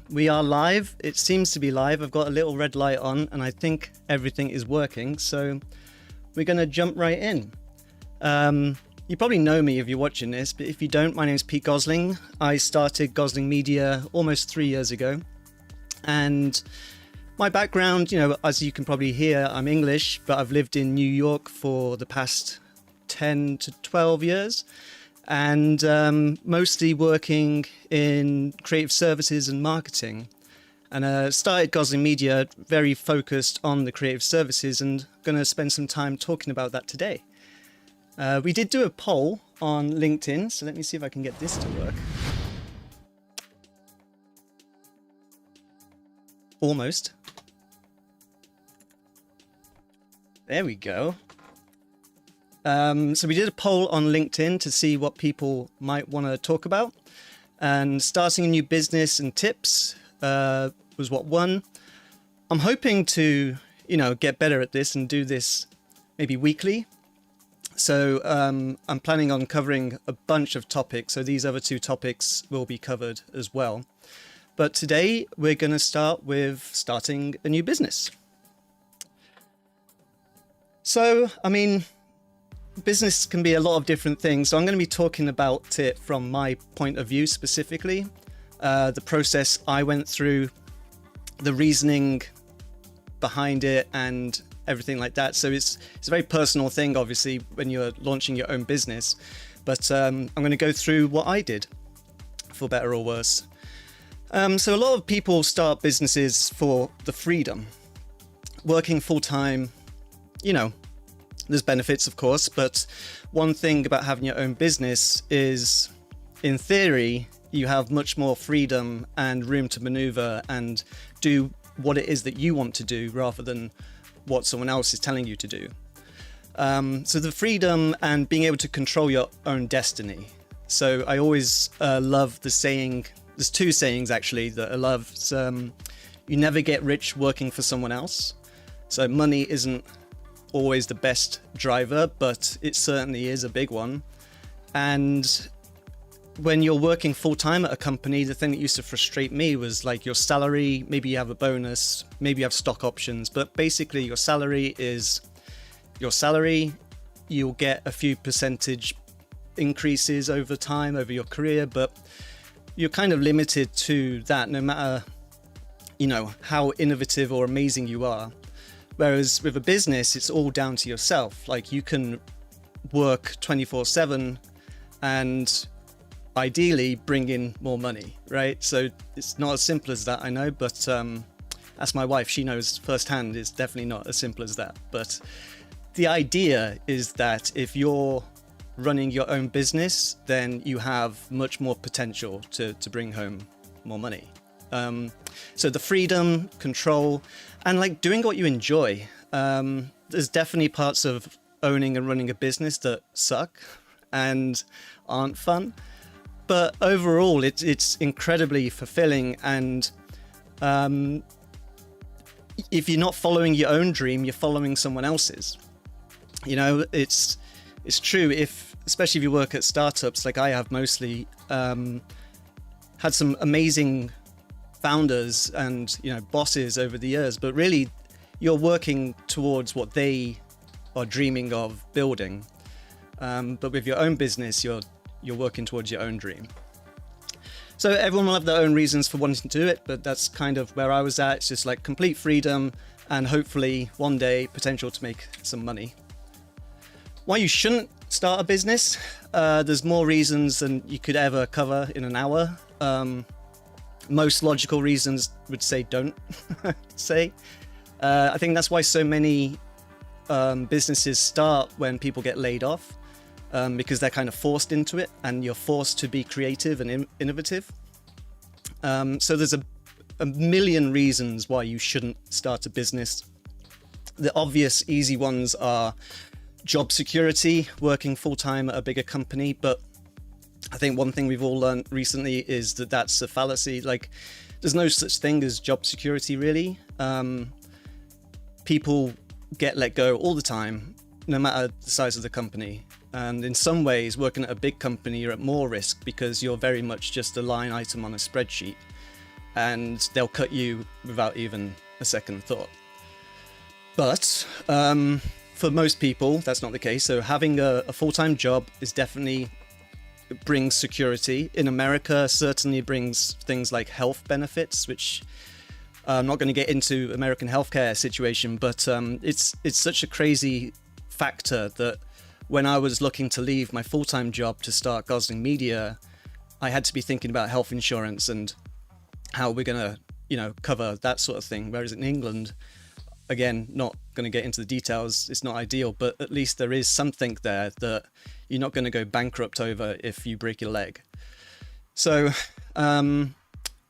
We are live. It seems to be live. I've got a little red light on and I think everything is working. So we're going to jump right in. You probably know me if you're watching this, but if you don't, my name is Pete Gosling. I started Gosling Media almost 3 years ago. And my background, as you can probably hear, I'm English, but I've lived in New York for the past 10 to 12 years. And mostly working in creative services and marketing. And started Gosling Media very focused on the creative services, and going to spend some time talking about that today. We did do a poll on LinkedIn, so let me see if I can get this to work. Almost. There we go. So we did a poll on LinkedIn to see what people might want to talk about, and starting a new business and tips was what won. I'm hoping to, get better at this and do this maybe weekly. So I'm planning on covering a bunch of topics. So these other two topics will be covered as well. But today we're going to start with starting a new business. So, business can be a lot of different things. So I'm going to be talking about it from my point of view specifically, the process I went through, the reasoning behind it and everything like that. So it's a very personal thing, obviously, when you're launching your own business. But I'm going to go through what I did, for better or worse. So a lot of people start businesses for the freedom. Working full-time, there's benefits, of course, but one thing about having your own business is, in theory, you have much more freedom and room to maneuver and do what it is that you want to do rather than what someone else is telling you to do. So the freedom and being able to control your own destiny. So I always love the saying, there's two sayings actually that I love. You never get rich working for someone else. So money isn't always the best driver, but it certainly is a big one. And when you're working full-time at a company, the thing that used to frustrate me was like your salary, maybe you have a bonus, maybe you have stock options, but basically your salary is your salary. You'll get a few percentage increases over time, over your career, but you're kind of limited to that no matter, how innovative or amazing you are. Whereas with a business, it's all down to yourself. Like you can work 24/7 and ideally bring in more money, right? So it's not as simple as that, I know, but ask my wife, she knows firsthand it's definitely not as simple as that. But the idea is that if you're running your own business, then you have much more potential to bring home more money. So the freedom, control, and like doing what you enjoy. There's definitely parts of owning and running a business that suck and aren't fun. But overall, it's incredibly fulfilling. And if you're not following your own dream, you're following someone else's. It's true. Especially if you work at startups, like I have mostly, had some amazing founders and bosses over the years, but really you're working towards what they are dreaming of building. But with your own business, you're working towards your own dream. So everyone will have their own reasons for wanting to do it, but that's kind of where I was at. It's just like complete freedom and hopefully one day potential to make some money. Why you shouldn't start a business? There's more reasons than you could ever cover in an hour. Most logical reasons would say don't say. I think that's why so many businesses start when people get laid off, because they're kind of forced into it and you're forced to be creative and innovative. So there's a million reasons why you shouldn't start a business. The obvious easy ones are job security, working full-time at a bigger company, but I think one thing we've all learned recently is that that's a fallacy. Like, there's no such thing as job security, really. People get let go all the time, no matter the size of the company. And in some ways, working at a big company, you're at more risk because you're very much just a line item on a spreadsheet. and they'll cut you without even a second thought. But for most people, that's not the case. So having a full-time job is definitely brings security. In America, certainly brings things like health benefits, which I'm not going to get into American healthcare situation, but it's such a crazy factor that when I was looking to leave my full-time job to start Gosling Media, I had to be thinking about health insurance and how we're going to, cover that sort of thing. Whereas in England, again, not going to get into the details, it's not ideal, but at least there is something there that you're not going to go bankrupt over if you break your leg. So I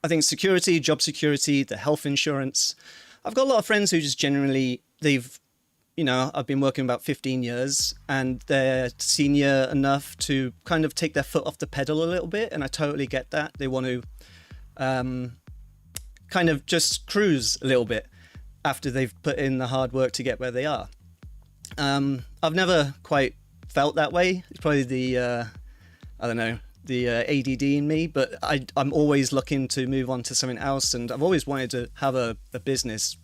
think security, job security, the health insurance. I've got a lot of friends who just generally, I've been working about 15 years and they're senior enough to kind of take their foot off the pedal a little bit. And I totally get that. They want to kind of just cruise a little bit after they've put in the hard work to get where they are. I've never quite felt that way. It's probably the ADD in me, but I'm always looking to move on to something else. And I've always wanted to have a business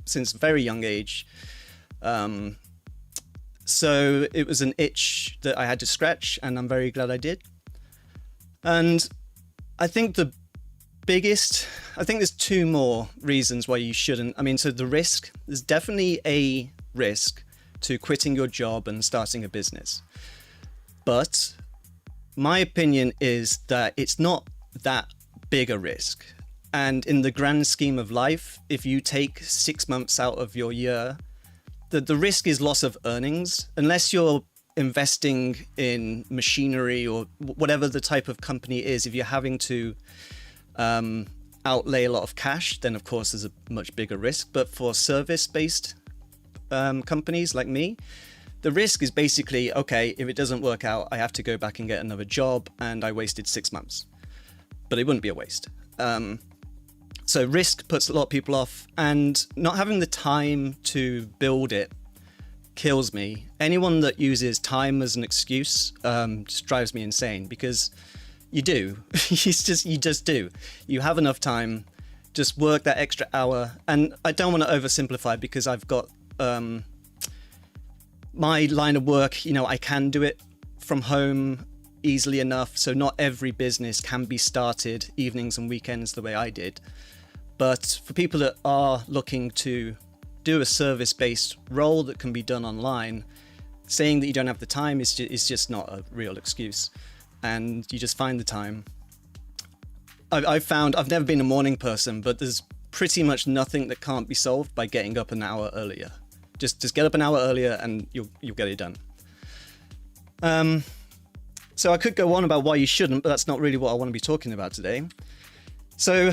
since a very young age. So it was an itch that I had to scratch, and I'm very glad I did. And I think there's two more reasons why you shouldn't. So the risk, there's definitely a risk to quitting your job and starting a business. But my opinion is that it's not that big a risk. And in the grand scheme of life, if you take 6 months out of your year, the risk is loss of earnings, unless you're investing in machinery or whatever the type of company is. If you're having to outlay a lot of cash, then of course there's a much bigger risk. But for service-based companies like me, the risk is basically, okay, if it doesn't work out, I have to go back and get another job, and I wasted 6 months. But it wouldn't be a waste. So risk puts a lot of people off, and not having the time to build it kills me. Anyone that uses time as an excuse just drives me insane, because you do. You just do. You have enough time, just work that extra hour. And I don't want to oversimplify, because I've got my line of work, I can do it from home easily enough. So not every business can be started evenings and weekends the way I did. But for people that are looking to do a service-based role that can be done online, saying that you don't have the time is just not a real excuse. And you just find the time. I've found, I've never been a morning person, but there's pretty much nothing that can't be solved by getting up an hour earlier. Just get up an hour earlier and you'll get it done. So I could go on about why you shouldn't, but that's not really what I want to be talking about today. So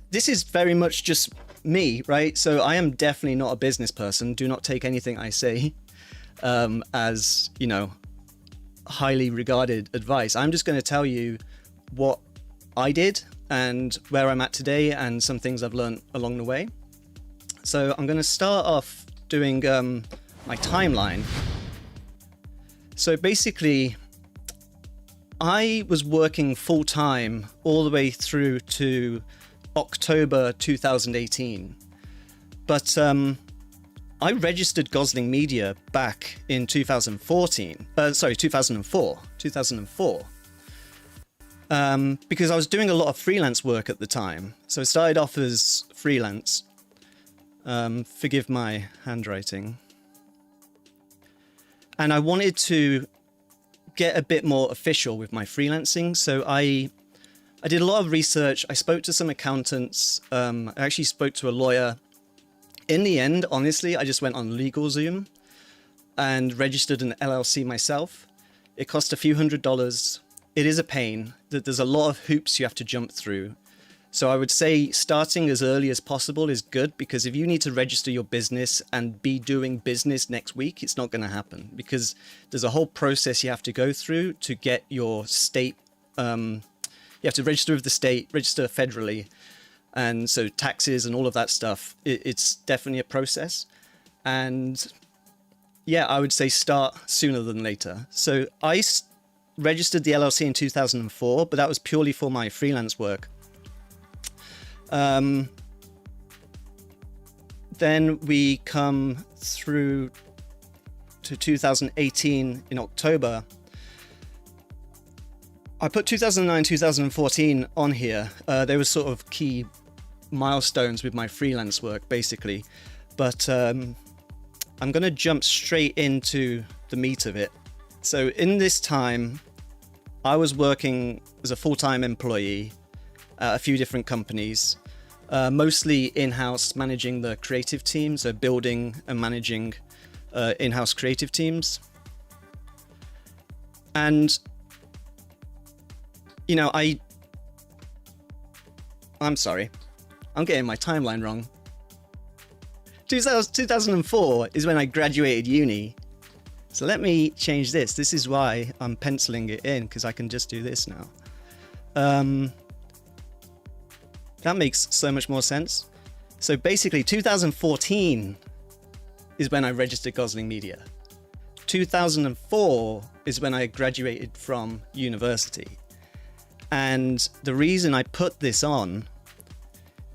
this is very much just me, right? So I am definitely not a business person. Do not take anything I say as, highly regarded advice. I'm just going to tell you what I did and where I'm at today and some things I've learned along the way. So I'm going to start off doing my timeline. So basically, I was working full-time all the way through to October 2018. But I registered Gosling Media back in 2004. Because I was doing a lot of freelance work at the time. So I started off as freelance. Forgive my handwriting. And I wanted to get a bit more official with my freelancing. So I did a lot of research. I spoke to some accountants. I actually spoke to a lawyer. In the end, honestly, I just went on LegalZoom and registered an LLC myself. It cost a few $100s. It is a pain. There's a lot of hoops you have to jump through. So I would say starting as early as possible is good, because if you need to register your business and be doing business next week, it's not going to happen, because there's a whole process you have to go through to get your state. You have to register with the state, register federally. And so taxes and all of that stuff, it's definitely a process. And yeah, I would say start sooner than later. So I registered the LLC in 2004, but that was purely for my freelance work. Then we come through to 2018 in October. I put 2009, 2014 on here. They were sort of key milestones with my freelance work, basically. But I'm going to jump straight into the meat of it. So in this time, I was working as a full-time employee at a few different companies, mostly in-house, managing the creative team, so building and managing in-house creative teams. And you know, I'm sorry, I'm getting my timeline wrong. 2004 is when I graduated uni. So let me change this. This is why I'm penciling it in, because I can just do this now. That makes so much more sense. So basically 2014 is when I registered Gosling Media. 2004 is when I graduated from university. And the reason I put this on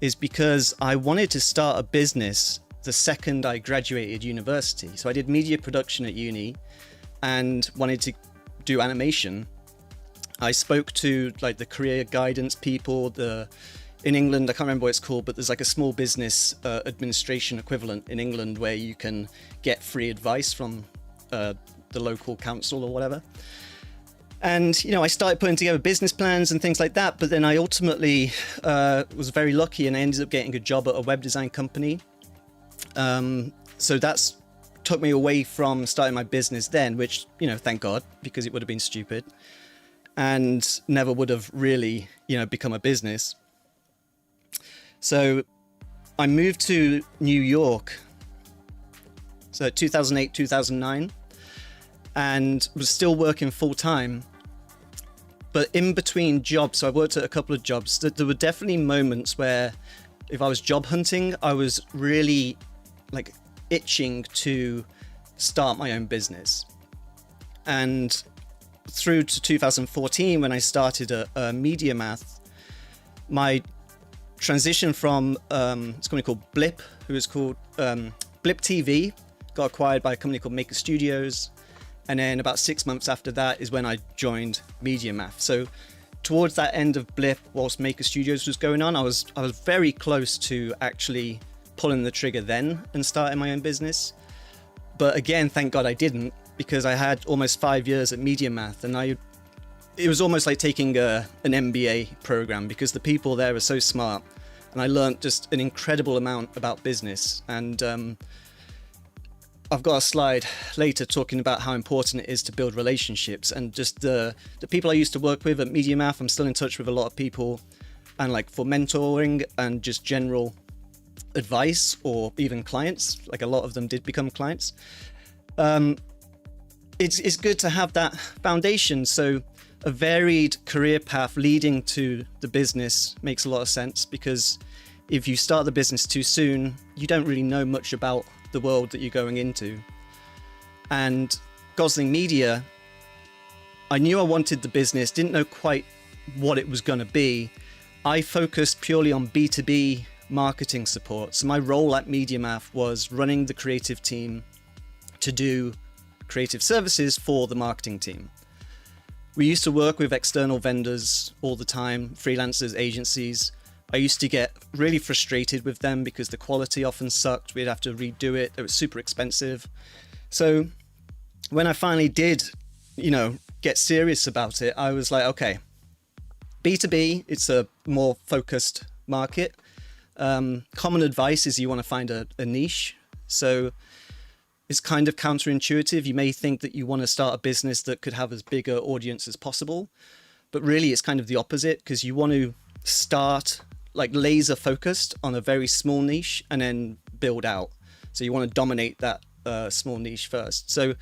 is because I wanted to start a business the second I graduated university. So I did media production at uni and wanted to do animation. I spoke to like the career guidance people, in England, I can't remember what it's called, but there's like a small business administration equivalent in England where you can get free advice from the local council or whatever. And, you know, I started putting together business plans and things like that. But then I ultimately was very lucky and I ended up getting a job at a web design company. So that's took me away from starting my business then, which, you know, thank God, because it would have been stupid and never would have really, you know, become a business. So I moved to New York, so 2008, 2009, and was still working full time. But in between jobs, so I worked at a couple of jobs, there were definitely moments where if I was job hunting, I was really like itching to start my own business. And through to 2014, when I started a Media Math, my transition from it's a company called Blip, who is called Blip TV, got acquired by a company called Maker Studios. And then about 6 months after that is when I joined Media Math. So towards that end of Blip, whilst Maker Studios was going on, I was very close to actually pulling the trigger then and starting my own business. But again, thank God I didn't, because I had almost 5 years at Media Math, and it was almost like taking an MBA program, because the people there were so smart, and I learned just an incredible amount about business. And I've got a slide later talking about how important it is to build relationships, and just the people I used to work with at Media Math, I'm still in touch with a lot of people, and like for mentoring and just general advice, or even clients, like a lot of them did become clients. It's good to have that foundation. So a varied career path leading to the business makes a lot of sense, because if you start the business too soon, you don't really know much about the world that you're going into. And Gosling Media, I knew I wanted the business, didn't know quite what it was going to be. I focused purely on B2B marketing support. So my role at Media Math was running the creative team to do creative services for the marketing team. We used to work with external vendors all the time, freelancers, agencies. I used to get really frustrated with them because the quality often sucked. We'd have to redo it. It was super expensive. So when I finally did, you know, get serious about it, I was like, okay, B2B, it's a more focused market. Common advice is you want to find a niche. So it's kind of counterintuitive. You may think that you want to start a business that could have as big an audience as possible, but really it's kind of the opposite, because you want to start like laser focused on a very small niche and then build out. So you want to dominate that small niche first. So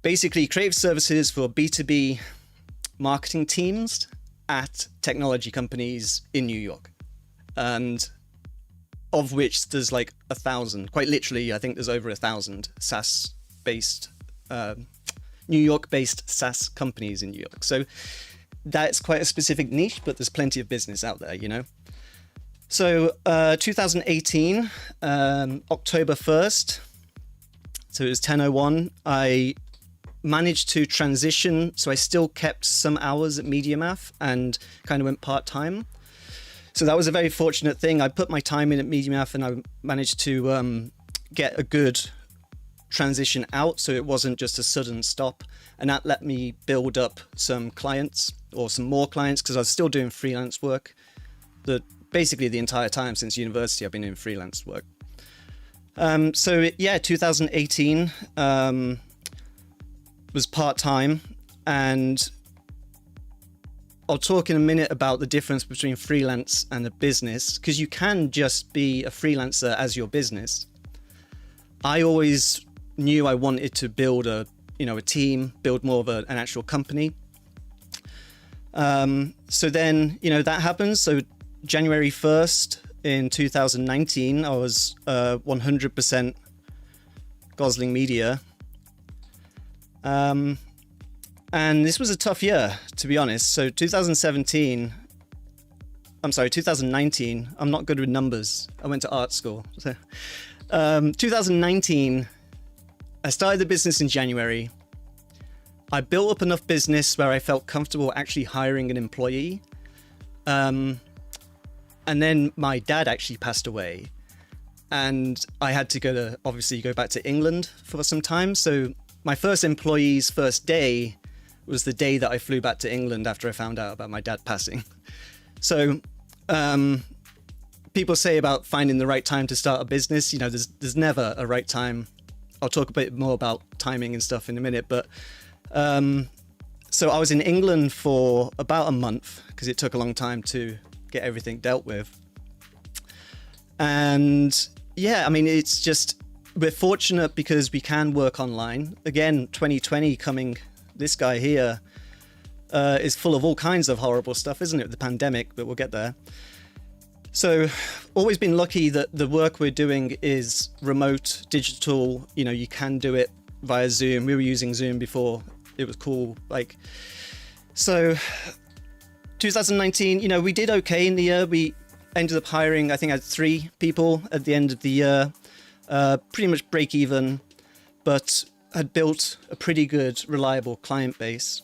basically creative services for B2B marketing teams at technology companies in New York. And of which there's like 1,000, quite literally, I think there's over 1,000 SaaS based, New York based SaaS companies in New York. So that's quite a specific niche, but there's plenty of business out there, you know? So 2018, October 1st, so it was 10:01, I managed to transition. So I still kept some hours at MediaMath and kind of went part-time. So that was a very fortunate thing. I put my time in at MediaMath and I managed to get a good transition out. So it wasn't just a sudden stop. And that let me build up some clients or some more clients because I was still doing freelance work. Basically the entire time since university, I've been doing freelance work. So yeah, 2018 was part-time, and I'll talk in a minute about the difference between freelance and a business, because you can just be a freelancer as your business. I always knew I wanted to build a team, build more of an actual company. So then, that happens. So January 1st in 2019, I was 100% Gosling Media. And this was a tough year, to be honest. So 2019, I'm not good with numbers. I went to art school. So 2019, I started the business in January. I built up enough business where I felt comfortable actually hiring an employee. And then my dad actually passed away. And I had to go back to England for some time. So my first employee's first day was the day that I flew back to England after I found out about my dad passing. So people say about finding the right time to start a business, there's never a right time. I'll talk a bit more about timing and stuff in a minute. But so I was in England for about a month because it took a long time to get everything dealt with. And yeah, it's just, we're fortunate because we can work online. Again, 2020 coming, this guy here is full of all kinds of horrible stuff, isn't it? The pandemic, but we'll get there. So always been lucky that the work we're doing is remote, digital, you can do it via Zoom. We were using Zoom before it was cool. So 2019, we did okay in the year. We ended up hiring, I think I had 3 people at the end of the year. Pretty much break even, but had built a pretty good, reliable client base.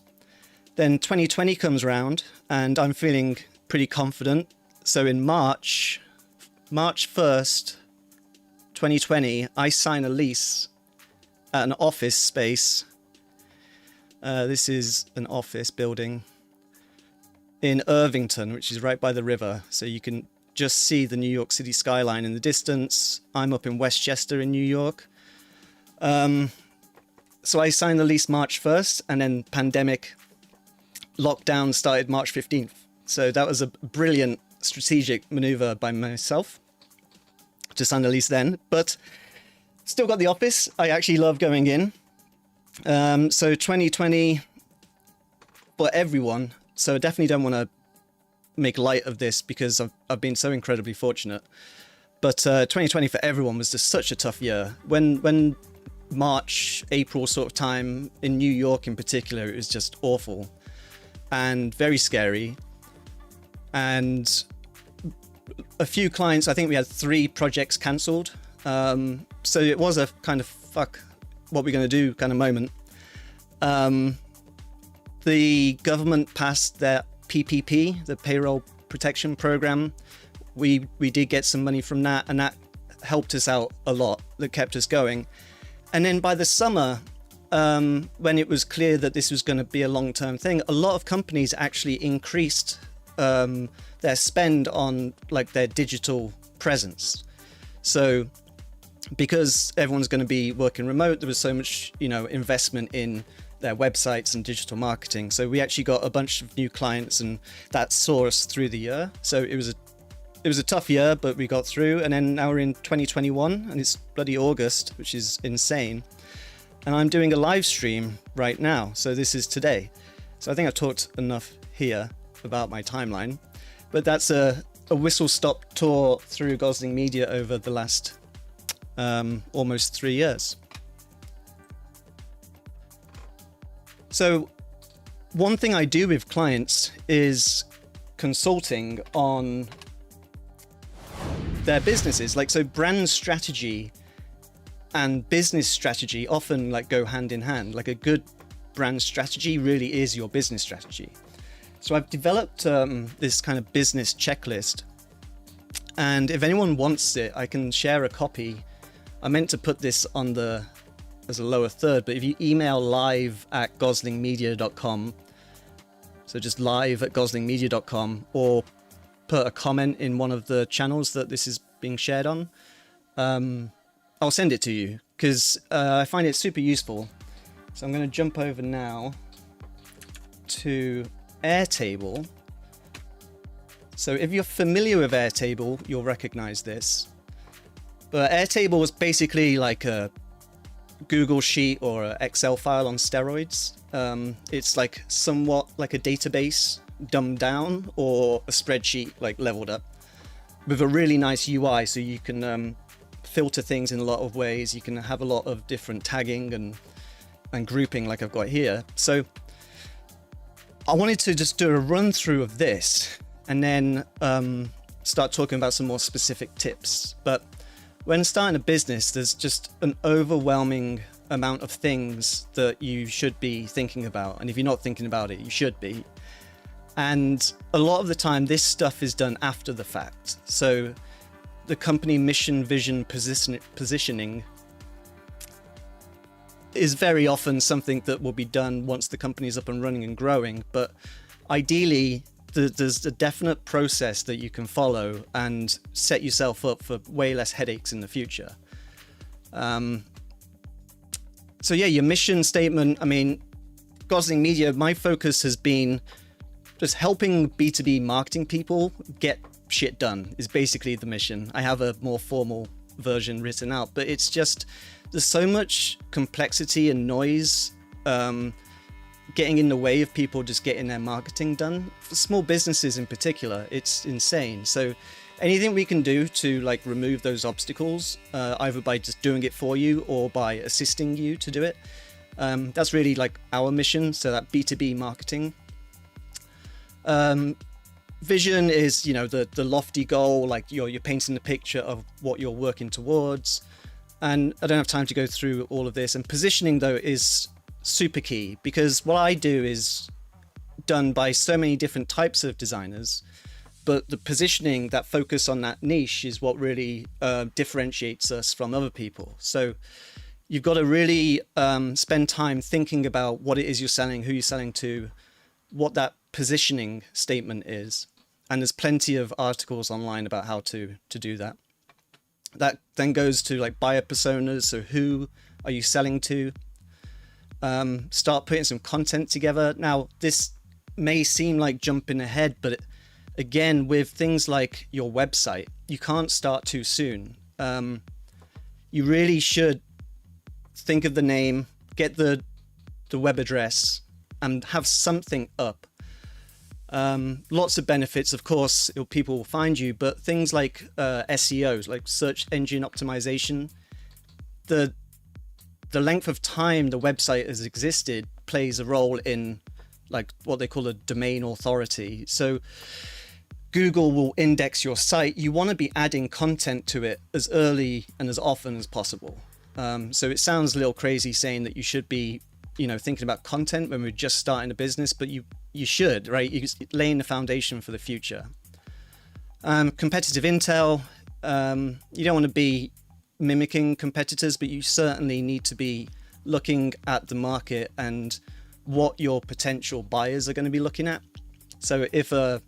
Then 2020 comes around and I'm feeling pretty confident. So in March 1st, 2020, I sign a lease at an office space. This is an office building in Irvington, which is right by the river. So you can just see the New York City skyline in the distance. I'm up in Westchester in New York. So I signed the lease March 1st, and then pandemic lockdown started March 15th. So that was a brilliant strategic maneuver by myself to sign the lease then, but still got the office. I actually love going in. So 2020 for everyone. So I definitely don't want to make light of this because I've been so incredibly fortunate. But 2020 for everyone was just such a tough year. When March, April sort of time in New York in particular, it was just awful and very scary. And a few clients, I think we had 3 projects cancelled. So it was a kind of fuck, what we're going to do kind of moment. The government passed their PPP, the Payroll Protection Program. We did get some money from that, and that helped us out a lot. That kept us going. And then by the summer, when it was clear that this was going to be a long-term thing, a lot of companies actually increased their spend on their digital presence. So because everyone's going to be working remote, there was so much investment in their websites and digital marketing. So we actually got a bunch of new clients, and that saw us through the year. So it was a tough year, but we got through. And then now we're in 2021 and it's bloody August, which is insane. And I'm doing a live stream right now. So this is today. So I think I've talked enough here about my timeline, but that's a whistle-stop tour through Gosling Media over the last almost 3 years. So one thing I do with clients is consulting on their businesses. Like, so brand strategy and business strategy often like go hand in hand. Like a good brand strategy really is your business strategy. So I've developed this kind of business checklist, and if anyone wants it, I can share a copy. I meant to put this on as a lower third, but if you email live@goslingmedia.com, so just live@goslingmedia.com, or put a comment in one of the channels that this is being shared on, I'll send it to you, because I find it super useful. So I'm going to jump over now to Airtable. So if you're familiar with Airtable, you'll recognize this. But Airtable is basically like a Google Sheet or an Excel file on steroids. It's like somewhat like a database dumbed down, or a spreadsheet like leveled up, with a really nice UI, so you can filter things in a lot of ways. You can have a lot of different tagging and grouping like I've got here. So I wanted to just do a run through of this and then start talking about some more specific tips. But when starting a business, there's just an overwhelming amount of things that you should be thinking about. And if you're not thinking about it, you should be. And a lot of the time, this stuff is done after the fact. So the company mission, vision, positioning is very often something that will be done once the company is up and running and growing. But ideally, there's a definite process that you can follow and set yourself up for way less headaches in the future. So yeah, your mission statement. I mean, Gosling Media, my focus has been just helping B2B marketing people get shit done is basically the mission. I have a more formal version written out, but it's just, there's so much complexity and noise getting in the way of people just getting their marketing done. For small businesses in particular, it's insane. So anything we can do to like remove those obstacles, either by just doing it for you or by assisting you to do it, that's really like our mission. So that B2B marketing. Vision is, you know, the lofty goal, like you're painting the picture of what you're working towards. And I don't have time to go through all of this. And positioning, though, is super key, because what I do is done by so many different types of designers, but the positioning, that focus on that niche, is what really differentiates us from other people. So you've got to really spend time thinking about what it is you're selling, who you're selling to, what that positioning statement is. And there's plenty of articles online about how to do that. That then goes to like buyer personas. So who are you selling to? Start putting some content together. Now, this may seem like jumping ahead, but again, with things like your website, you can't start too soon. You really should think of the name, get the web address, and have something up. Lots of benefits, of course, people will find you, but things like SEOs, like search engine optimization, the length of time the website has existed plays a role in like what they call a domain authority. So Google will index your site. You want to be adding content to it as early and as often as possible. So it sounds a little crazy saying that you should be, you know, thinking about content when we're just starting a business, but you should, right? You're laying the foundation for the future. Competitive intel, you don't want to be mimicking competitors, but you certainly need to be looking at the market and what your potential buyers are going to be looking at. So if a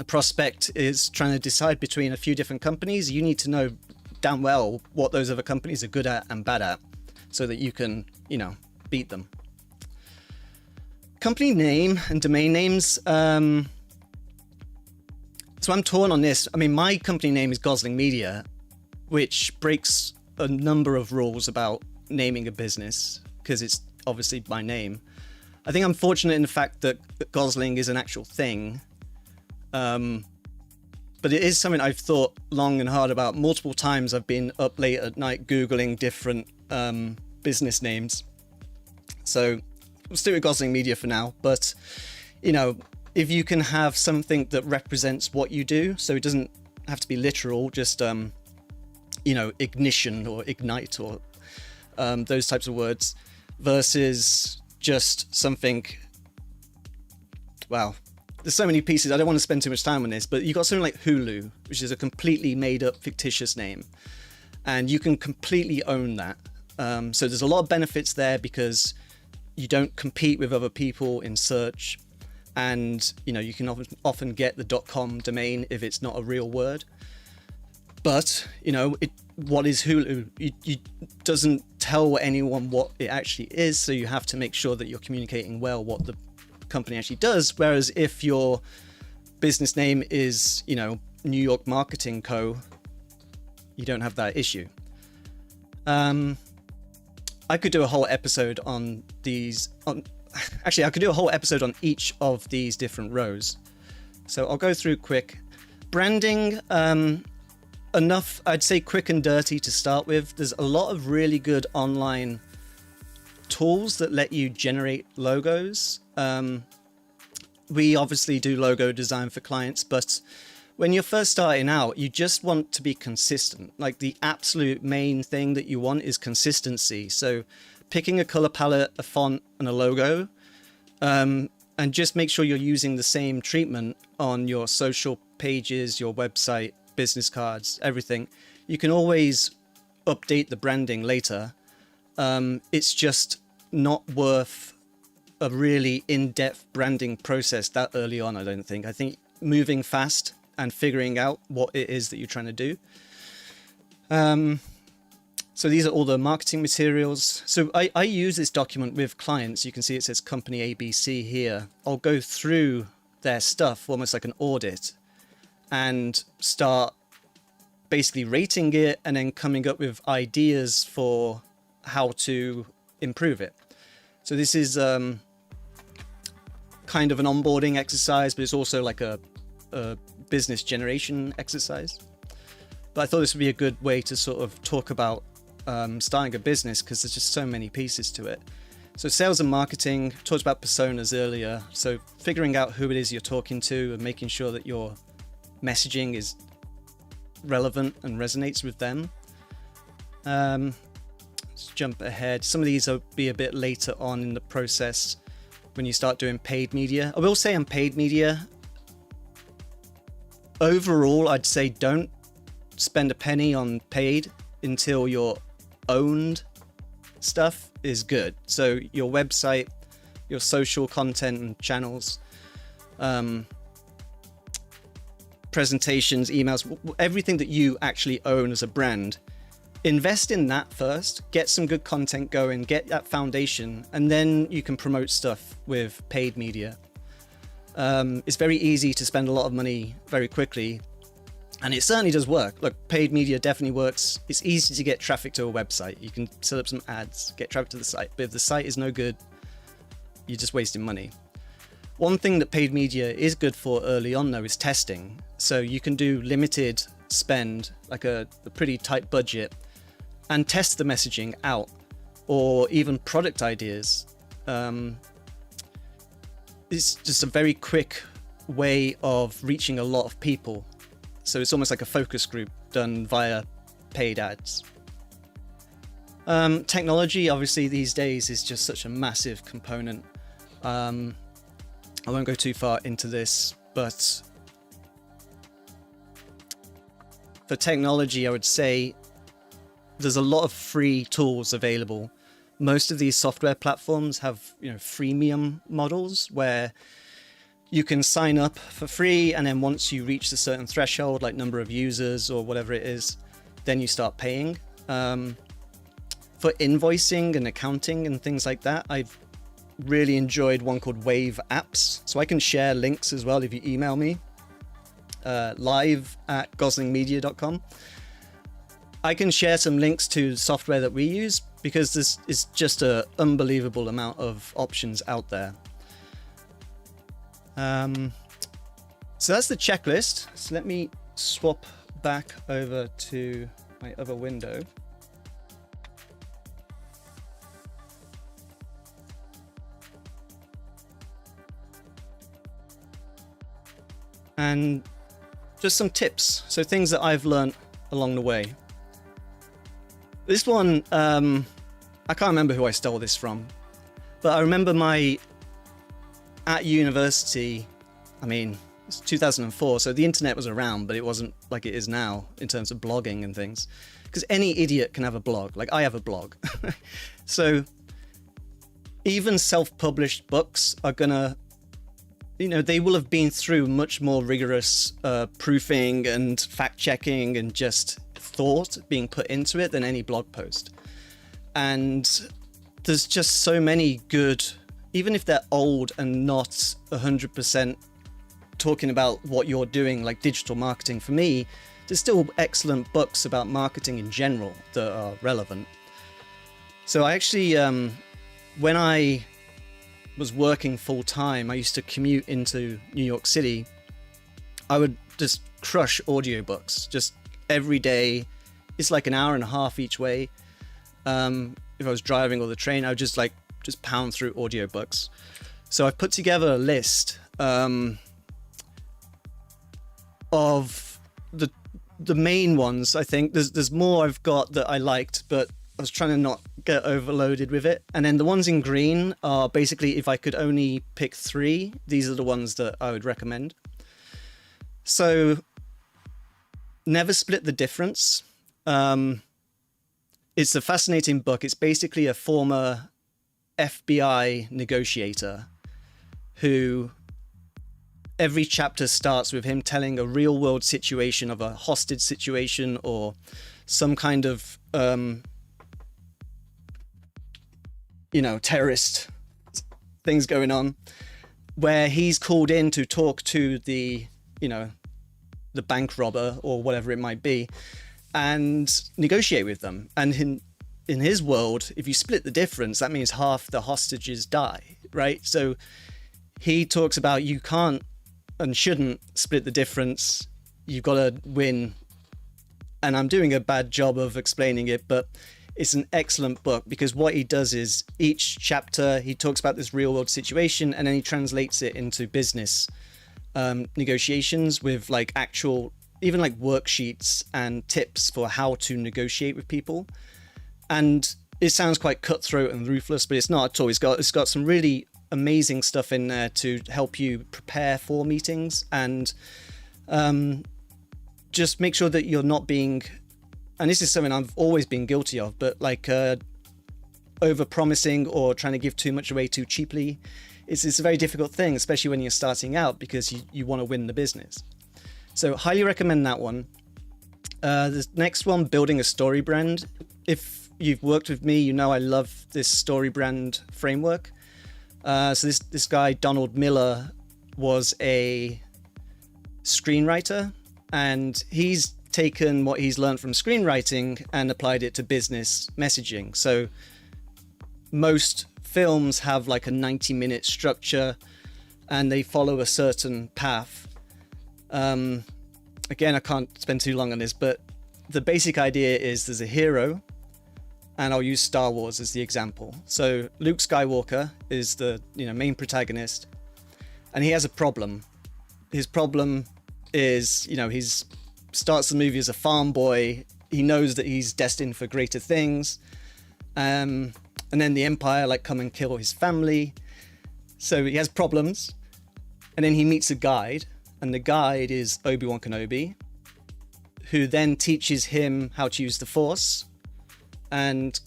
prospect is trying to decide between a few different companies, you need to know damn well what those other companies are good at and bad at, so that you can, you know, beat them. Company name and domain names. So I'm torn on this. I mean, my company name is Gosling Media, which breaks a number of rules about naming a business, because it's obviously my name. I think I'm fortunate in the fact that Gosling is an actual thing. But it is something I've thought long and hard about. Multiple times I've been up late at night Googling different business names. So we'll stick with Gosling Media for now. But, you know, if you can have something that represents what you do, so it doesn't have to be literal, just ignition or ignite or those types of words, versus just something. Wow, there's so many pieces. I don't want to spend too much time on this, but you got something like Hulu, which is a completely made up fictitious name, and you can completely own that. So there's a lot of benefits there because you don't compete with other people in search, and you can often get the .com domain if it's not a real word. But what is Hulu? It doesn't tell anyone what it actually is, so you have to make sure that you're communicating well what the company actually does. Whereas if your business name is New York Marketing Co., you don't have that issue. I could do a whole episode on these. Actually, I could do a whole episode on each of these different rows. So I'll go through quick. Branding, enough, I'd say quick and dirty to start with. There's a lot of really good online tools that let you generate logos. We obviously do logo design for clients, but when you're first starting out, you just want to be consistent. Like the absolute main thing that you want is consistency. So picking a color palette, a font, and a logo, and just make sure you're using the same treatment on your social pages, your website, business cards, everything. You can always update the branding later. It's just not worth a really in-depth branding process that early on, I don't think. I think moving fast and figuring out what it is that you're trying to do. So these are all the marketing materials. So I use this document with clients. You can see it says company ABC here. I'll go through their stuff almost like an audit and start basically rating it and then coming up with ideas for how to improve it. So this is kind of an onboarding exercise, but it's also like a business generation exercise. But I thought this would be a good way to sort of talk about starting a business, because there's just so many pieces to it. So sales and marketing, talked about personas earlier. So figuring out who it is you're talking to and making sure that your messaging is relevant and resonates with them. Let's jump ahead. Some of these will be a bit later on in the process when you start doing paid media. I will say on paid media, overall, I'd say don't spend a penny on paid until your owned stuff is good. So your website, your social content and channels, presentations, emails, everything that you actually own as a brand. Invest in that first, get some good content going, get that foundation, and then you can promote stuff with paid media. It's very easy to spend a lot of money very quickly, and it certainly does work. Look, paid media definitely works. It's easy to get traffic to a website. You can set up some ads, get traffic to the site, but if the site is no good, you're just wasting money. One thing that paid media is good for early on though is testing. So you can do limited spend, like a pretty tight budget, and test the messaging out, or even product ideas. It's just a very quick way of reaching a lot of people. So it's almost like a focus group done via paid ads. Technology, obviously, these days is just such a massive component. I won't go too far into this, but for technology, I would say there's a lot of free tools available. Most of these software platforms have, freemium models where you can sign up for free, and then once you reach a certain threshold, like number of users or whatever it is, then you start paying. For invoicing and accounting and things like that, I've really enjoyed one called Wave Apps. So I can share links as well if you email me, live@goslingmedia.com. I can share some links to software that we use because this is just an unbelievable amount of options out there. So that's the checklist. So let me swap back over to my other window. And just some tips. So things that I've learned along the way. This one, I can't remember who I stole this from, but I remember at university, I mean, it's 2004, so the internet was around, but it wasn't like it is now in terms of blogging and things. Because any idiot can have a blog. Like, I have a blog. So even self-published books are gonna, they will have been through much more rigorous proofing and fact-checking and just thought being put into it than any blog post. And there's just so many good, even if they're old and not 100% talking about what you're doing, like digital marketing. For me, there's still excellent books about marketing in general that are relevant. So I actually, when I was working full time, I used to commute into New York City. I would just crush audiobooks just every day. It's like an hour and a half each way. If I was driving or the train, I would just pound through audiobooks. So I've put together a list of the main ones. I think there's more I've got that I liked, but I was trying to not get overloaded with it. And then the ones in green are basically, if I could only pick 3, these are the ones that I would recommend. So Never Split the Difference. It's a fascinating book. It's basically a former FBI negotiator who every chapter starts with him telling a real world situation of a hostage situation or some kind of, terrorist things going on, where he's called in to talk to the bank robber or whatever it might be and negotiate with them. And in his world, if you split the difference, that means half the hostages die, right? So he talks about you can't and shouldn't split the difference. You've got to win. And I'm doing a bad job of explaining it, but it's an excellent book because what he does is each chapter, he talks about this real world situation and then he translates it into business negotiations with actual, even worksheets and tips for how to negotiate with people. And it sounds quite cutthroat and ruthless, but it's not at all. It's got some really amazing stuff in there to help you prepare for meetings and just make sure that you're not being, and this is something I've always been guilty of, but over promising or trying to give too much away too cheaply. It's a very difficult thing, especially when you're starting out, because you want to win the business. So highly recommend that one. The next one, Building a Story Brand. If you've worked with me, I love this story brand framework. So this guy, Donald Miller, was a screenwriter, and he's taken what he's learned from screenwriting and applied it to business messaging. So most films have a 90-minute structure and they follow a certain path. Again, I can't spend too long on this, but the basic idea is there's a hero, and I'll use Star Wars as the example. So Luke Skywalker is the main protagonist, and he has a problem. His problem is, he's starts the movie as a farm boy. He knows that he's destined for greater things. And then the Empire come and kill his family. So he has problems. And then he meets a guide, and the guide is Obi-Wan Kenobi, who then teaches him how to use the Force and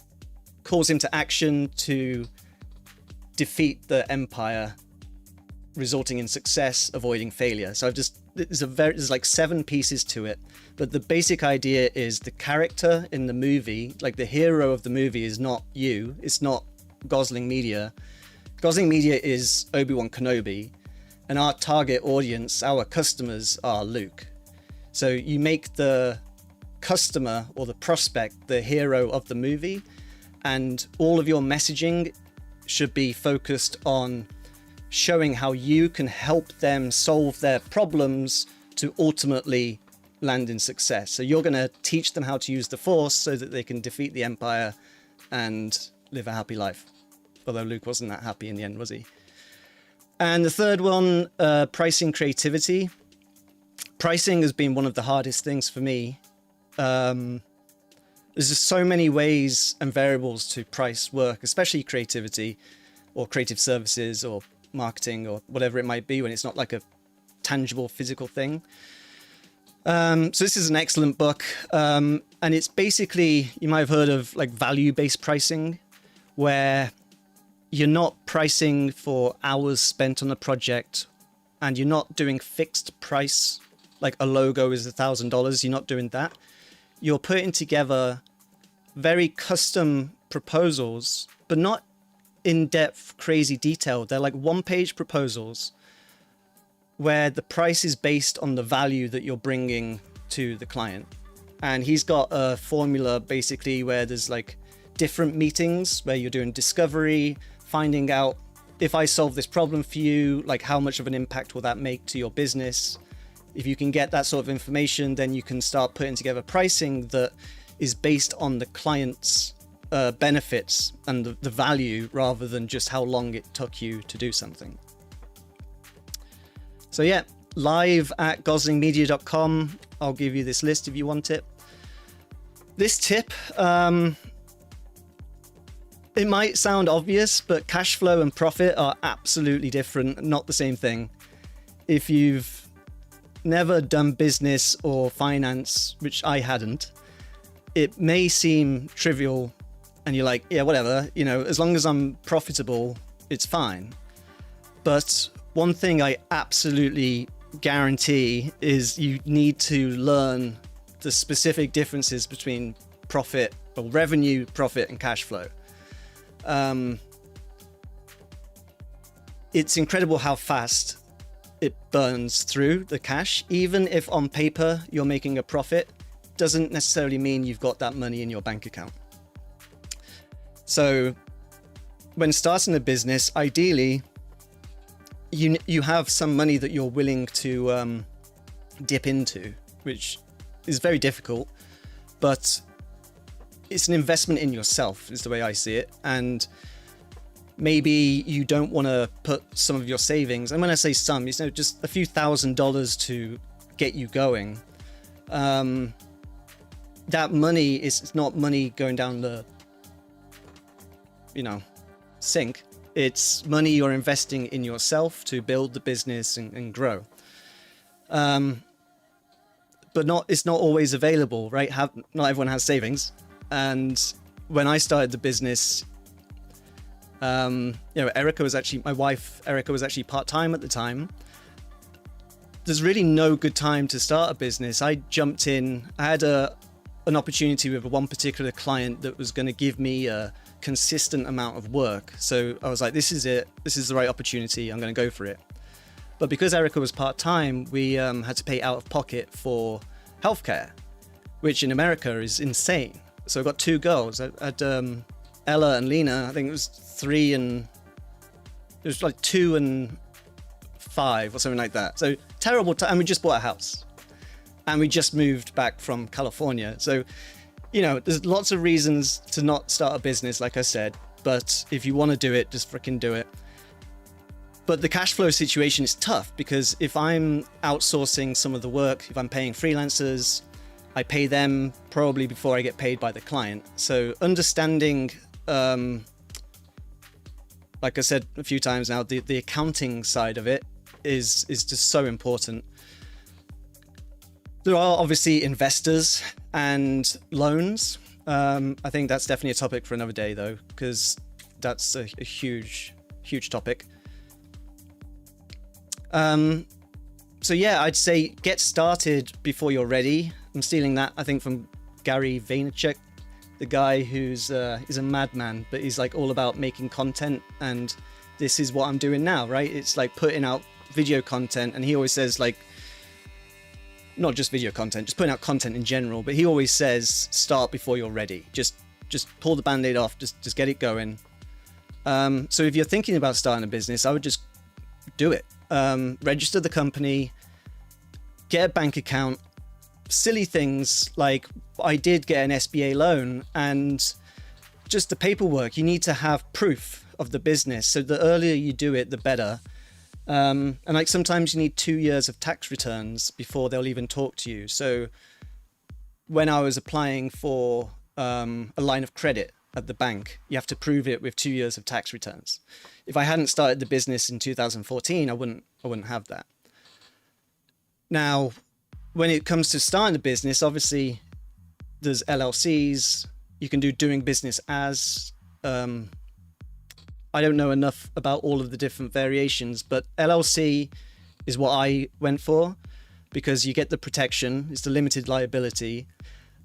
calls him to action to defeat the Empire, resulting in success, avoiding failure. So there's 7 pieces to it, but the basic idea is the character in the movie, the hero of the movie, is not you. It's not Gosling Media. Gosling Media is Obi-Wan Kenobi, and our target audience, our customers, are Luke. So you make the customer or the prospect the hero of the movie, and all of your messaging should be focused on showing how you can help them solve their problems to ultimately land in success. So you're going to teach them how to use the Force so that they can defeat the Empire and live a happy life. Although Luke wasn't that happy in the end, was he? And the third one, Pricing Creativity. pricing has been one of the hardest things for me. There's just so many ways and variables to price work, especially creativity or creative services or marketing or whatever it might be when it's not like a tangible physical thing. So this is an excellent book. And it's basically, you might have heard of like value-based pricing, where you're not pricing for hours spent on a project and you're not doing fixed price, like a logo is $1,000. You're not doing that. You're putting together very custom proposals, but not in-depth, crazy detail. They're like one-page proposals where the price is based on the value that you're bringing to the client. And he's got a formula basically where there's like different meetings where you're doing discovery, finding out if I solve this problem for you, like how much of an impact will that make to your business? If you can get that sort of information, then you can start putting together pricing that is based on the client's benefits and the value rather than just how long it took you to do something. So yeah, live at goslingmedia.com. I'll give you this list if you want it. This tip, it might sound obvious, but cash flow and profit are absolutely different, not the same thing. If you've never done business or finance, which I hadn't, it may seem trivial and you're like, yeah, whatever, you know, as long as I'm profitable, it's fine. But one thing I absolutely guarantee is you need to learn the specific differences between profit or revenue, profit, and cash flow. It's incredible how fast it burns through the cash. Even if on paper you're making a profit, doesn't necessarily mean you've got that money in your bank account. So when starting a business, ideally, you have some money that you're willing to dip into, which is very difficult, but it's an investment in yourself is the way I see it. And maybe you don't want to put some of your savings, and when I say some, you know, just a few $1,000s to get you going. That money is not money going down the, you know, sink. It's money you're investing in yourself to build the business and grow. But it's not always available, right? Not everyone has savings. And when I started the business, you know, my wife, Erica, was actually part-time at the time. There's really no good time to start a business. I jumped in. I had an opportunity with one particular client that was going to give me a consistent amount of work. So I was like, this is it. This is the right opportunity. I'm going to go for it. But because Erica was part-time, we had to pay out of pocket for healthcare, which in America is insane. So I've got two girls. I had Ella and Lena. I think it was 3 and it was like 2 and 5 or something like that. So terrible time. And we just bought a house and we just moved back from California. So, you know, there's lots of reasons to not start a business, like I said, but if you want to do it, just freaking do it. But the cash flow situation is tough because if I'm outsourcing some of the work, if I'm paying freelancers, I pay them probably before I get paid by the client. So understanding, like I said a few times now, the accounting side of it is just so important. There are obviously investors and loans. I think that's definitely a topic for another day though, because that's a huge, huge topic. So yeah, I'd say get started before you're ready. I'm stealing that, I think, from Gary Vaynerchuk, the guy who's he's a madman, but he's like all about making content, and this is what I'm doing now, right? It's like putting out video content, and he always says, like, not just video content, just putting out content in general, but he always says start before you're ready. Just pull the band-aid off, just get it going. So if you're thinking about starting a business, I would just do it. Register the company, get a bank account. Silly things like I did get an SBA loan, and just the paperwork, you need to have proof of the business. So the earlier you do it, the better. And like sometimes you need 2 years of tax returns before they'll even talk to you. So when I was applying for a line of credit at the bank, you have to prove it with 2 years of tax returns. If I hadn't started the business in 2014, I wouldn't have that. Now, when it comes to starting a business, obviously there's LLCs. You can do doing business as. I don't know enough about all of the different variations, but LLC is what I went for because you get the protection. It's the limited liability.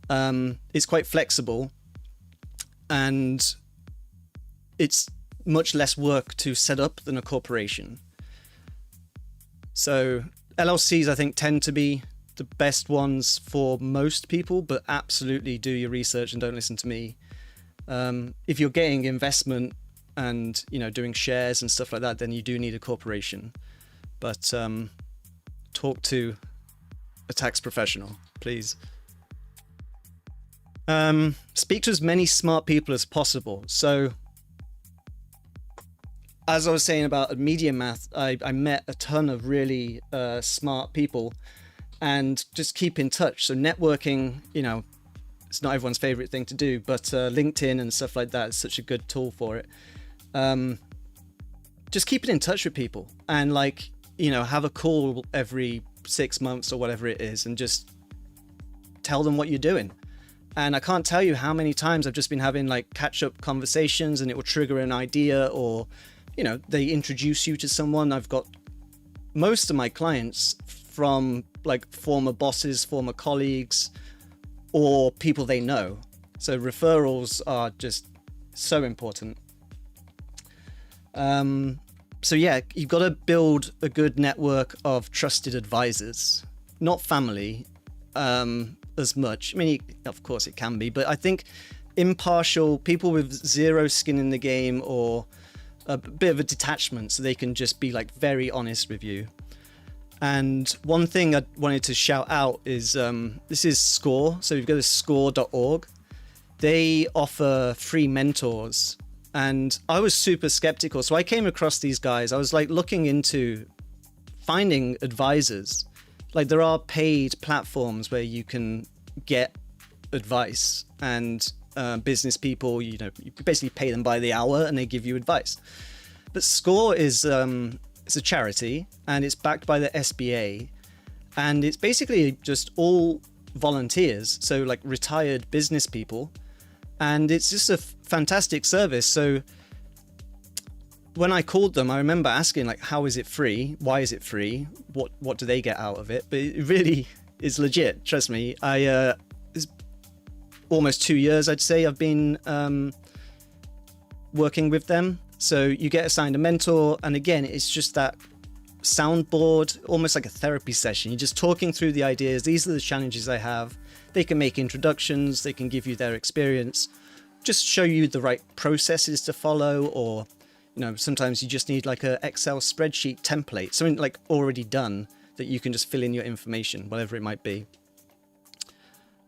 It's quite flexible, and it's much less work to set up than a corporation. So LLCs, I think, tend to be the best ones for most people, but absolutely do your research and don't listen to me. If you're getting investment and, you know, doing shares and stuff like that, then you do need a corporation. But talk to a tax professional, please. Speak to as many smart people as possible. So as I was saying about media math, I met a ton of really smart people, and just keep in touch. So networking, you know, it's not everyone's favorite thing to do, but LinkedIn and stuff like that is such a good tool for it. Just keep in touch with people, and like, you know, have a call every 6 months or whatever it is, and just tell them what you're doing. And I can't tell you how many times I've just been having like catch-up conversations, and it will trigger an idea, or, you know, they introduce you to someone. I've got most of my clients from like former bosses, former colleagues, or people they know. So referrals are just so important. So yeah, you've got to build a good network of trusted advisors, not family as much. I mean, of course it can be, but I think impartial people with zero skin in the game, or a bit of a detachment, so they can just be like very honest with you. And one thing I wanted to shout out is this is Score. So you go to score.org. They offer free mentors. And I was super skeptical. So I came across these guys. I was like looking into finding advisors. Like there are paid platforms where you can get advice, and business people, you know, you basically pay them by the hour and they give you advice. But Score is it's a charity, and it's backed by the SBA, and it's basically just all volunteers, so like retired business people, and it's just a fantastic service. So when I called them, I remember asking like, how is it free? Why is it free? What do they get out of it? But it really is legit, trust me. It's almost 2 years, I'd say, I've been working with them. So you get assigned a mentor, and again, it's just that soundboard, almost like a therapy session. You're just talking through the ideas. These are the challenges I have. They can make introductions, they can give you their experience, just show you the right processes to follow, or, you know, sometimes you just need like a Excel spreadsheet template, something like already done that you can just fill in your information, whatever it might be.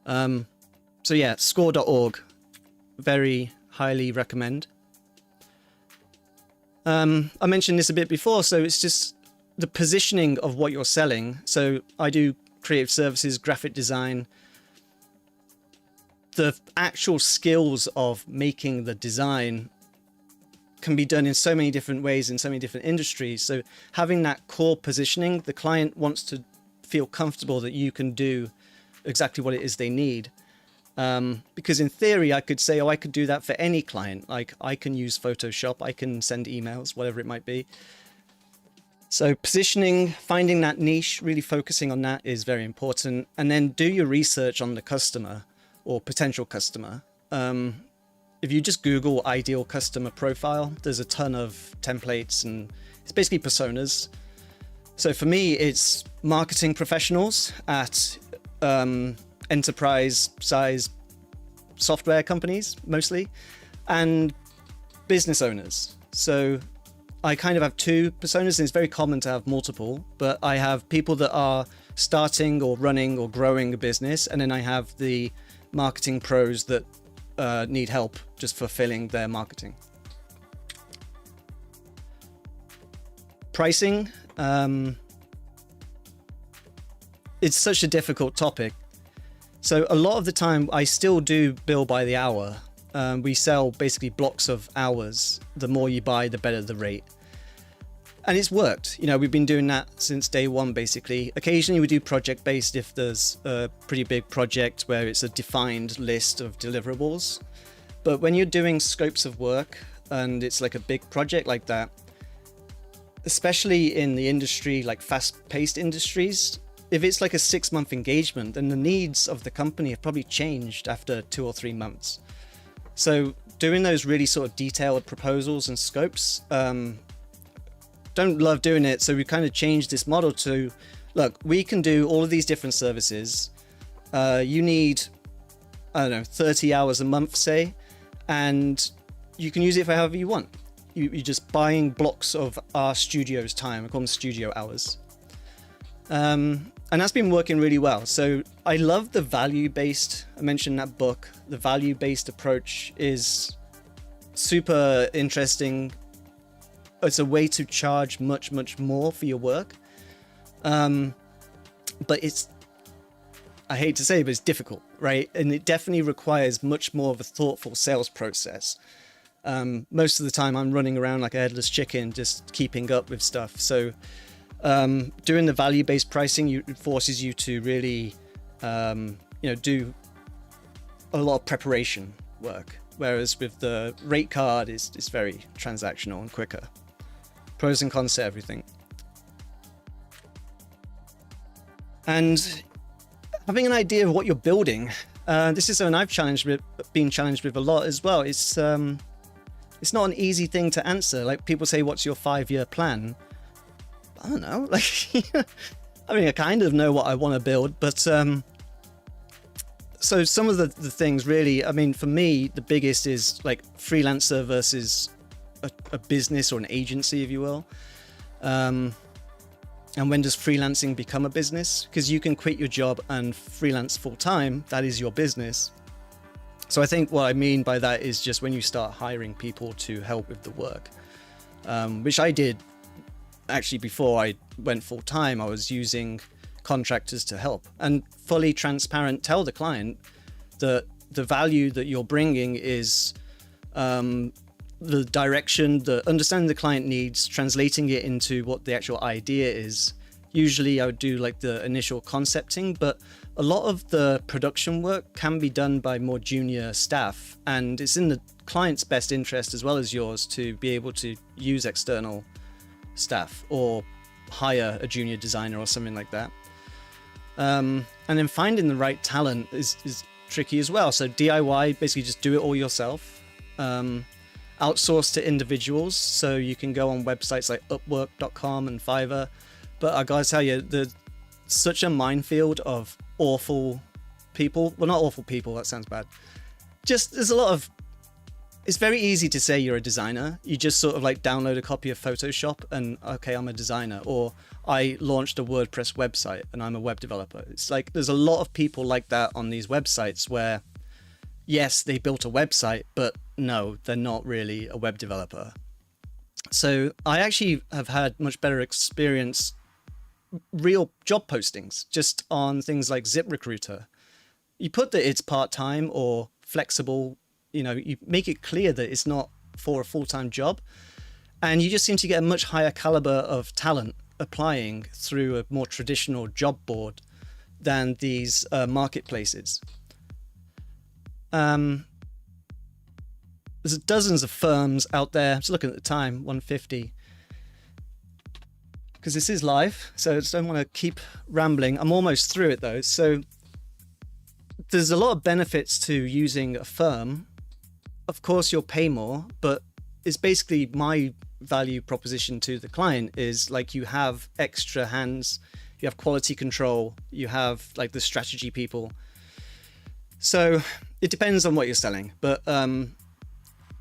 So yeah, score.org, very highly recommend. I mentioned this a bit before, so it's just the positioning of what you're selling. So I do creative services, graphic design. The actual skills of making the design can be done in so many different ways in so many different industries. So having that core positioning, the client wants to feel comfortable that you can do exactly what it is they need. Because in theory, I could say, oh, I could do that for any client. Like I can use Photoshop, I can send emails, whatever it might be. So positioning, finding that niche, really focusing on that is very important. And then do your research on the customer or potential customer. If you just Google ideal customer profile, there's a ton of templates, and it's basically personas. So for me, it's marketing professionals at enterprise size software companies mostly, and business owners. So I kind of have two personas, and it's very common to have multiple, but I have people that are starting or running or growing a business, and then I have the marketing pros that need help just fulfilling their marketing. pricing, it's such a difficult topic. So a lot of the time I still do bill by the hour. We sell basically blocks of hours. The more you buy, the better the rate. And it's worked. We've been doing that since day one, basically. Occasionally we do project based if there's a pretty big project where it's a defined list of deliverables. But when you're doing scopes of work and it's like a big project like that, especially in the industry, like fast-paced industries, if it's like a 6-month engagement, then the needs of the company have probably changed after 2 or 3 months. So doing those really sort of detailed proposals and scopes, don't love doing it. So we kind of changed this model to, look, we can do all of these different services. You need, I don't know, 30 hours a month, say, and you can use it for however you want. You're just buying blocks of our studio's time. We call them studio hours. And that's been working really well. So I love the value-based, I mentioned that book, the value-based approach is super interesting. It's a way to charge much, much more for your work. But I hate to say it, but it's difficult, right? And it definitely requires much more of a thoughtful sales process. Most of the time I'm running around like a headless chicken, just keeping up with stuff. So doing the value-based pricing, it forces you to really, do a lot of preparation work. Whereas with the rate card, it's very transactional and quicker. Pros and cons to everything. And having an idea of what you're building, this is something I've been challenged with a lot as well. It's not an easy thing to answer. Like people say, what's your 5-year plan? I don't know. I kind of know what I want to build, but so some of the things really, for me, the biggest is like freelancer versus a business or an agency, if you will. And when does freelancing become a business? Because you can quit your job and freelance full time. That is your business. So I think what I mean by that is just when you start hiring people to help with the work, which I did actually before I went full time. I was using contractors to help and fully transparent tell the client that the value that you're bringing is the direction, the understanding the client needs, translating it into what the actual idea is. Usually I would do like the initial concepting, but a lot of the production work can be done by more junior staff, and it's in the client's best interest as well as yours to be able to use external staff or hire a junior designer or something like that. And then finding the right talent is tricky as well. So DIY, basically just do it all yourself. Outsource to individuals, so you can go on websites like Upwork.com and Fiverr. But I gotta tell you, there's such a minefield of awful people. Well, not awful people, that sounds bad. Just there's a lot of, it's very easy to say you're a designer. You just sort of like download a copy of Photoshop and okay, I'm a designer. Or I launched a WordPress website and I'm a web developer. It's like there's a lot of people like that on these websites where yes, they built a website, but no, they're not really a web developer. So I actually have had much better experience, real job postings, just on things like ZipRecruiter. You put that it's part-time or flexible, you make it clear that it's not for a full-time job, and you just seem to get a much higher caliber of talent applying through a more traditional job board than these marketplaces. There's dozens of firms out there. I'm just looking at the time, 1:50. Because this is live, so I just don't want to keep rambling. I'm almost through it though. So there's a lot of benefits to using a firm. Of course, you'll pay more, but it's basically my value proposition to the client is like you have extra hands, you have quality control, you have like the strategy people. So it depends on what you're selling, but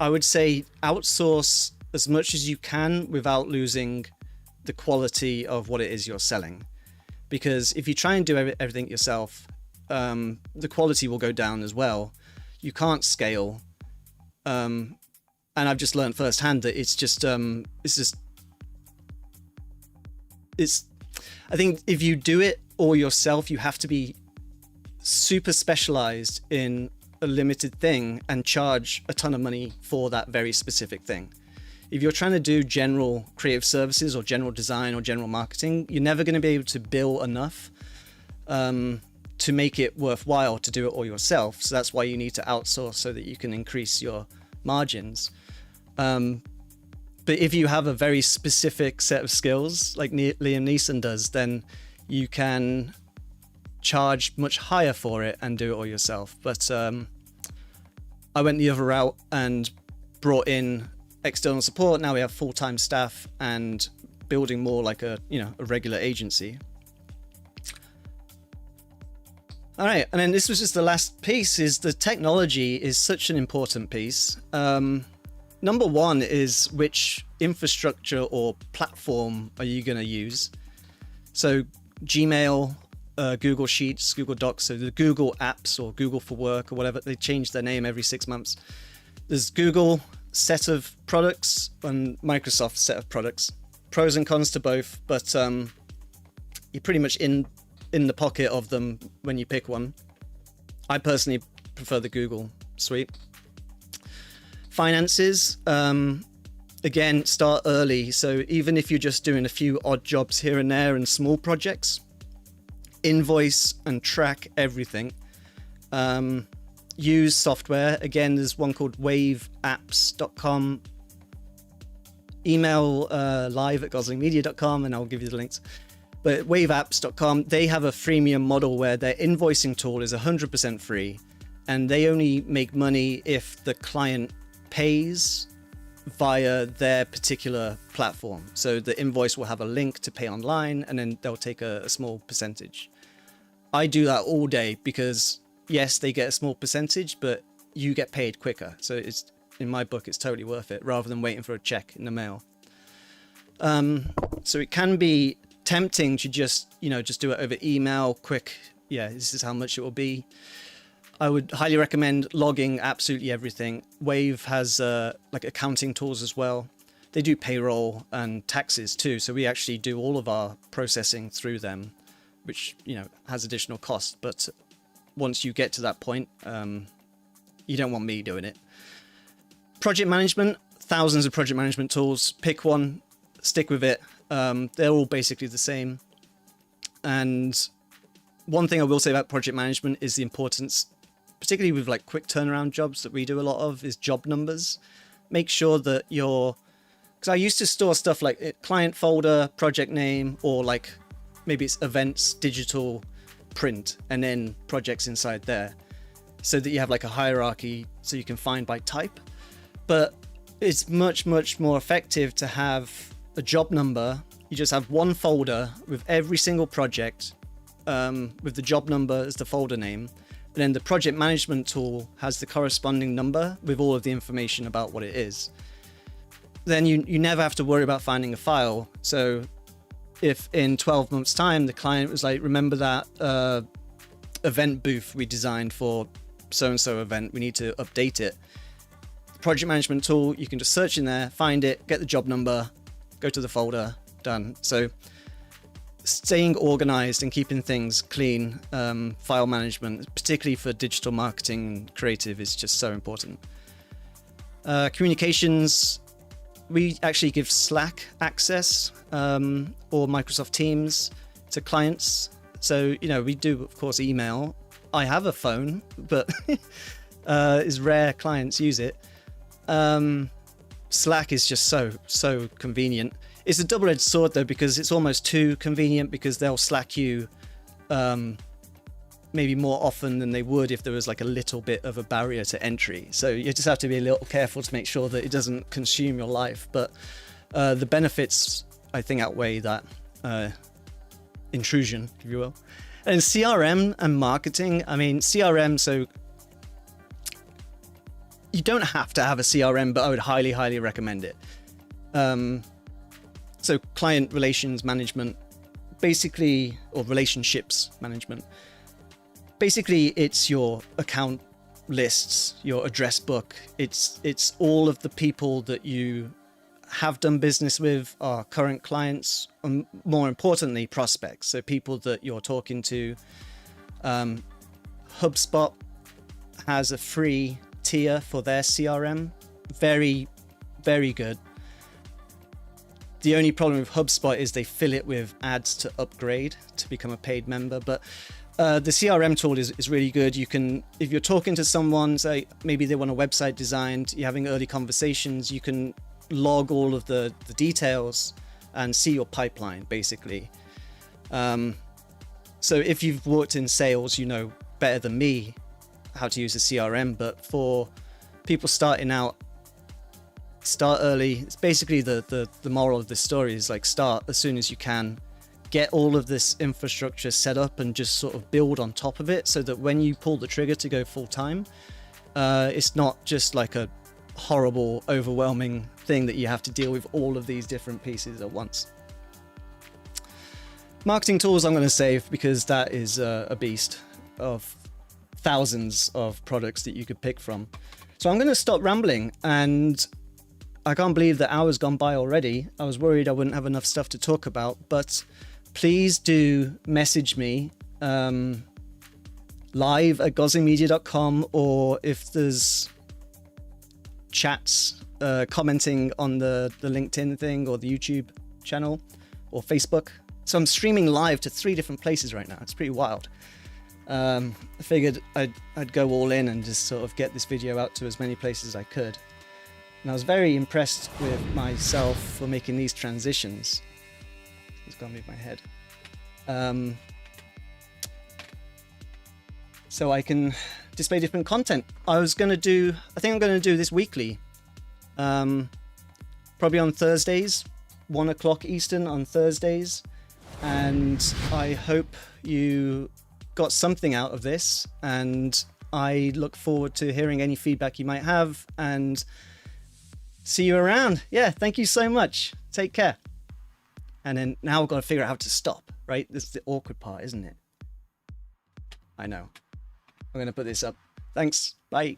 I would say outsource as much as you can without losing the quality of what it is you're selling. Because if you try and do everything yourself, the quality will go down as well. You can't scale. And I've just learned firsthand that it's just I think if you do it all yourself, you have to be super specialized in a limited thing and charge a ton of money for that very specific thing. If you're trying to do general creative services or general design or general marketing, you're never going to be able to bill enough to make it worthwhile to do it all yourself. So that's why you need to outsource, so that you can increase your margins. But if you have a very specific set of skills like Liam Neeson does, then you can charge much higher for it and do it all yourself. But I went the other route and brought in external support. Now we have full-time staff and building more like a regular agency. All right, and then this was just the last piece. Is the technology is such an important piece. Number one is which infrastructure or platform are you going to use? So Gmail, Google Sheets, Google Docs, so the Google apps or Google for Work or whatever, they change their name every 6 months. There's Google set of products and Microsoft set of products. Pros and cons to both, but you're pretty much in the pocket of them when you pick one. I personally prefer the Google suite. Finances, again, start early. So even if you're just doing a few odd jobs here and there and small projects, invoice and track everything. Use software. Again, there's one called waveapps.com. Email live at goslingmedia.com and I'll give you the links. But waveapps.com, they have a freemium model where their invoicing tool is 100% free, and they only make money if the client pays via their particular platform. So the invoice will have a link to pay online, and then they'll take a small percentage. I do that all day because yes, they get a small percentage, but you get paid quicker. So it's, in my book, it's totally worth it rather than waiting for a check in the mail. So it can be tempting to just do it over email, quick. Yeah, this is how much it will be. I would highly recommend logging absolutely everything. Wave has like accounting tools as well. They do payroll and taxes too. So we actually do all of our processing through them, which, has additional cost. But once you get to that point, you don't want me doing it. Project management, thousands of project management tools. Pick one, stick with it. They're all basically the same. And one thing I will say about project management is the importance, particularly with like quick turnaround jobs that we do a lot of, is job numbers. Make sure that because I used to store stuff like client folder, project name, or like maybe it's events, digital print, and then projects inside there, so that you have like a hierarchy so you can find by type. But it's much, much more effective to have a job number. You just have one folder with every single project, with the job number as the folder name. And then the project management tool has the corresponding number with all of the information about what it is. Then you never have to worry about finding a file. So if in 12 months time, the client was like, remember that event booth we designed for so-and-so event, we need to update it. The project management tool, you can just search in there, find it, get the job number, go to the folder, done. So staying organized and keeping things clean, file management, particularly for digital marketing and creative, is just so important. Communications, we actually give Slack access or Microsoft Teams to clients. So, we do, of course, email. I have a phone, but it's rare clients use it. Slack is just so convenient. It's a double-edged sword though, because it's almost too convenient, because they'll Slack you maybe more often than they would if there was like a little bit of a barrier to entry. So you just have to be a little careful to make sure that it doesn't consume your life. But the benefits, I think, outweigh that intrusion, if you will. And CRM and marketing, CRM, so you don't have to have a CRM, but I would highly, highly recommend it. So client relations management, basically, or relationships management. Basically, it's your account lists, your address book. It's all of the people that you have done business with are current clients, and more importantly, prospects. So people that you're talking to. HubSpot has a free tier for their CRM. Very, very good. The only problem with HubSpot is they fill it with ads to upgrade to become a paid member. But the CRM tool is really good. You can, if you're talking to someone, say maybe they want a website designed, you're having early conversations, you can log all of the details and see your pipeline basically. So if you've worked in sales, you know better than me how to use a CRM, but for people starting out, start early. It's basically the moral of this story is like start as soon as you can, get all of this infrastructure set up and just sort of build on top of it so that when you pull the trigger to go full time, it's not just like a horrible, overwhelming thing that you have to deal with all of these different pieces at once. Marketing tools I'm going to save because that is a beast of thousands of products that you could pick from. So I'm going to stop rambling, and I can't believe the hour's gone by already. I was worried I wouldn't have enough stuff to talk about, but please do message me live at gosling.media.com, or if there's chats commenting on the LinkedIn thing or the YouTube channel or Facebook. So I'm streaming live to 3 different places right now. It's pretty wild. I figured I'd go all in and just sort of get this video out to as many places as I could. And I was very impressed with myself for making these transitions. It's gonna move my head. So I can display different content. I think I'm gonna do this weekly. Probably on Thursdays, 1 o'clock Eastern on Thursdays. And I hope you got something out of this, and I look forward to hearing any feedback you might have, and see you around. Yeah, thank you so much. Take care. And then now I've got to figure out how to stop, right? This is the awkward part, isn't it? I know. I'm going to put this up. Thanks. Bye.